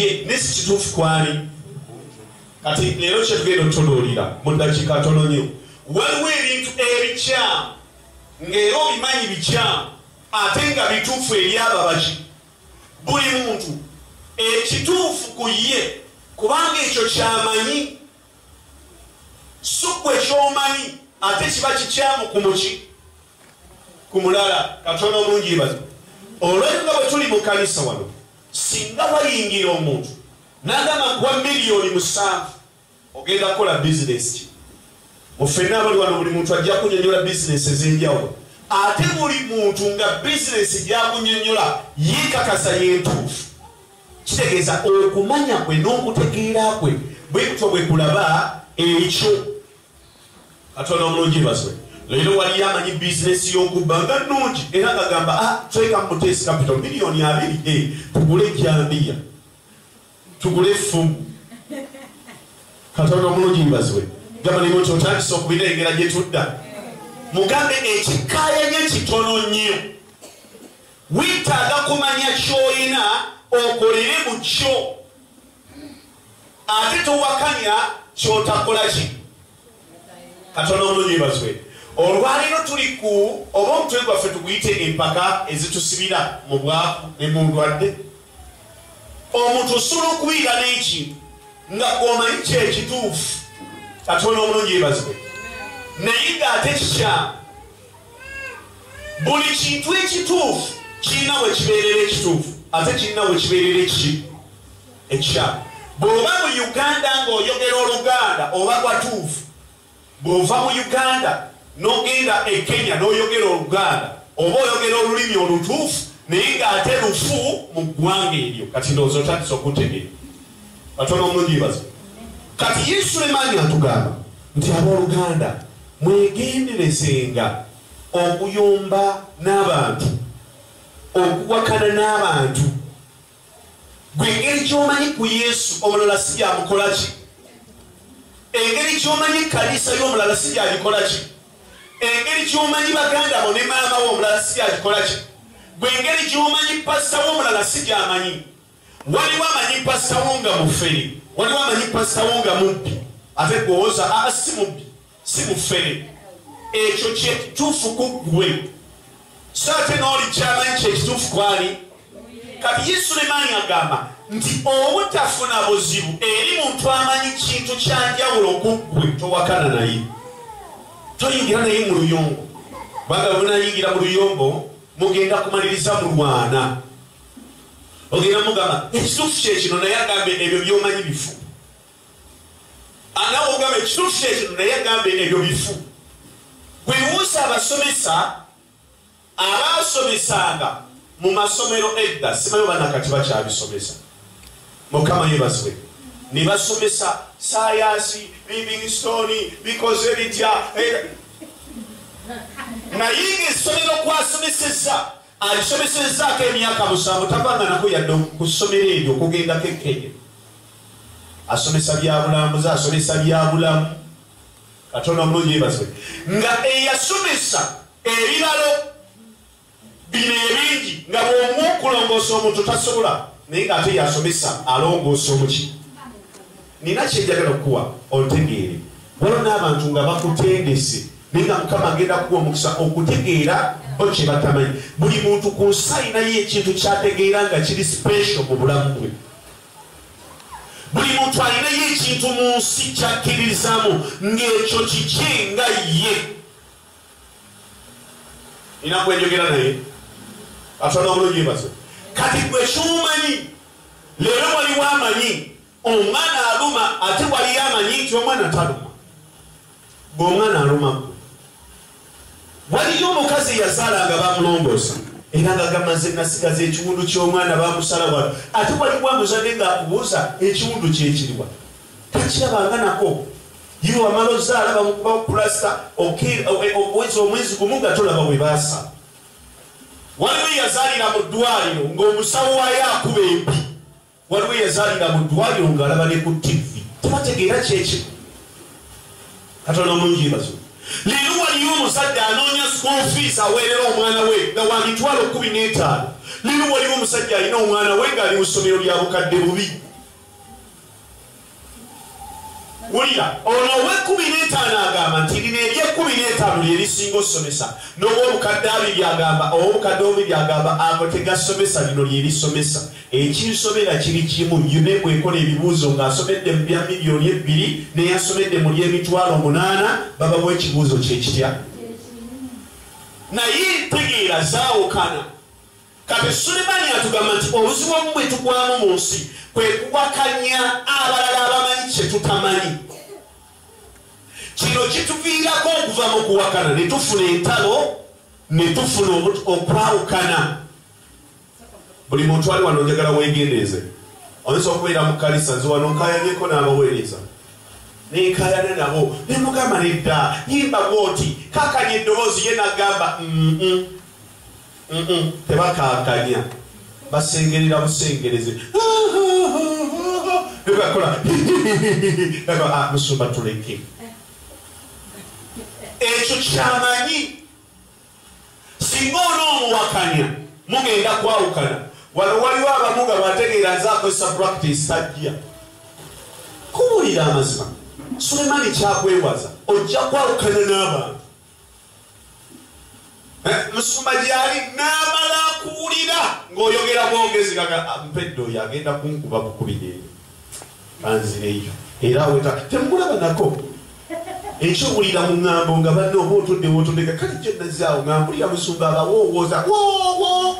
ye nesi kituufu kwali kati leero kyetugenda otutunuulira mu ddakiika tono nnyo waliwo ebintu ebikyamu ng'era obimanyi bikyamu ate nga bituufu eri ababaki buli muntu ekituufu ku ye kubanga ekyo kyamanyi sukwe ekyomanyi ate kiba kikyamu ku muki ku mulala Katonda omulungi yebaze olw'ekyo nga bwe tuli mu kanisa wano singa wayingira omuntu n'agamba kuwa $7,000,000 ogenda kukola bizinesi ki mufenna abali wano buli muntu ajja kunyonyola bizinesi ez'enjawulo ate buli muntu nga bizinesi gyakunyonyola yeekakasa yentuufu kitegeeza okumanya kwe n'okutegeera kwe bwe kutyo bwe kulaba ekyo Katonda omulungi yeebazibwe leero waliyo amanyi bizinesi y'okubba nga nnungi era ngagamba tweka mutesi capital $2,000,000 tugule ejjambiya tugule effumu Katonda omulungi yeebazibwe gamba ne muntu otandise okubirengera gye tudda mugambe ekikaayanye kitono nnyo weetaaga kumanya ky'olina okolere mu kyo ate towakanya ky'otakola ki Katonda omulungi yeebazibwe olwaliro tuli ku oba omutwe gwaffe tuguyite empaka ezitusibira mu bwaku ne mu ndwadde omuntu osobola okubiira n'ekintu nga gwomanyi kyekituufu Katonda omulungi yeebazibwe naye ng'ate kikyamu buli kintu ekituufu kirina we kibeerera ekituufu ate kirina we kibeerera ekikyamu bw'oba mu Uganda ng'oyogera Oluganda oba gwatuufu bw'ova mu Uganda n'ogenda e Kenya n'oyogera Oluganda oba oyogera olulimi olutuufu naye ng'ate lufu mu ggwanga eryo kati ndowooza otandise okutegeera Katonda omulungi yeebazibwe kati Yesu Sulemaani atugamba nti abooluganda mwegenderezenga okuyomba n'abantu okuwakana n'abantu gwe engeri ky'omanyi ku Yesu omulala si gyamukola ki engeri ky'omanyi kanisa y'omulala si gyagikola ki engeri ky'omanyi baganda bo ne maama wo omulala si gyagikola ki gwe engeri gy'omanyi pasita w'omulala si gy'amanyi waliwo amanyi pasita wo nga mufere waliwo amanyi pasita wo nga mubbi ate gwowooza si mubbi si mufere ekyo kyekituufu ku ggwe so ate n'oli kyamanyi kyekituufu kwali kati Yesu Sulemaani agamba nti obutafuna buzibu eri muntu amanyi kintu kyanjawulo ku ggwe towakana naye toyingira naye mu luyombo kubanga bunayingira mu luyombo mugenda kumaliriza mulwana ogenda mugamba ekituufu kyekino naye agambe ebyo by'omanyi bifu anawe ogamba ekituufu kyekino naye agambe ebyo bifu gwewuusa abasomesa abaasomesanga mu masomero edda simanyi banakati bakyabisomesa Mukama yeebazibwe ne basomesa sayansi Livingstone bikoze bitya naye ng'essomero kwasomeseza alisomesezzaako emyaka 7 tabanga nako yadde ku ssomero eryo okugendako e Kenya asomesa byabulambuzi asomesa byabulamu Katonda omulungi yeebazibwe nga eyasomesa ebiralo bino ebingi nga bw'omu okulongoosa omuntu tasobola naye ng'ate yasomesa alongoosa omuki nina kyenjagala okuwa otegeere waliwo n'abantu nga bakutendese naye nga Mukama agenda kuwa omukisa okutegeera bo kye batamanyi buli muntu ku nsi alinayo ekintu kyategeera nga kiri special mu bulamu bwe buli muntu alinayo ekintu mu nsi kyakkiririzaamu ng'ekyo kikye nga ye nina kwenjogera naye Katonda omulungi yeebazibwe kati gwe ky'omanyi leero waliwo amanyi omwana aluma ate waliyo amanyi nti omwana taluma bw'omwana aluma gwe waliyo omukazi yazaala nga bamulongoosa era nga gamaze nasigaza ekiwundu ky'omwana bamusala wano ate waliwo amuzadde ng'akubuuza ekiwundu kyekiriwa takirabanga nako yiwe wamala ozaala bamukuba pulasita okuweza omwezi gumu nga tolaba bwe baasa waliwo yazaalira mu ddwaliro ng'omusawo wayo akuba empi waliwo yazaalira mu ddwaliro ng'alaba ne ku TV tebategeera kyekyo Katonda omulungi yeebazibwe leero waliyo omuzadde anoonya school fees aweerera omwana we nga wa $15,000 lino waliwo omusajja alina omwana we ng'ali mu ssomero lya bukadde bubi. Wulira, ono ow'e15 agamba nti lino ery'e15 lye lisinga osomesa, n'ow'obukadde 2 agamba, ow'obukadde 2 agamba ago tegasomesa, lino lye lisomesa. Ekinsomera kiri kimu, UNEP ekola ebibuuzo ng'asomedde mu bya miliyoni 2 n'eyasomedde mu ly'emitwalo 8 babawa ekibuuzo kyekitya. Naye ntegeera zaawukana. Kati Sulemani atugamba nti obuzibu obumu bwe tugwamu mu nsi kwe kuwakanya abalala abamanyi kye tutamanyi. Kino kituviirako okuva mu kuwakana ne tufuna entalo ne tufuna okwawukana. Buli muntu ali wano njagala weegendeeze. Oyinza okubeera mu kkanisa nze wano nkayanyeko n'abaweereza. Nenkayana nabo ne mugamba nedda yimba bwoti kakanya eddoboozi ye n'agamba tebakakanya basengerera busengereze nebakola musumba tuleke ekyo kyamanyi singa onoomuwakanya mugenda kwawukana. Wano waliwo abamu nga bategeera nze akozesa practice tajja kuwulira amazima. Sulemani kyakwewaza ojja kwawukana n'abantu. Musumba gyali n'amala akuwulira ng'oyogera bwogezi kaga mpedde oyo agenda kunkuba bukubire banzireyo era weta temulaba nako ekyowulira mu ŋŋambo nga banne oba otudde wootondeka kale gye nazaawo ŋambulira musumba abawoowooza woowo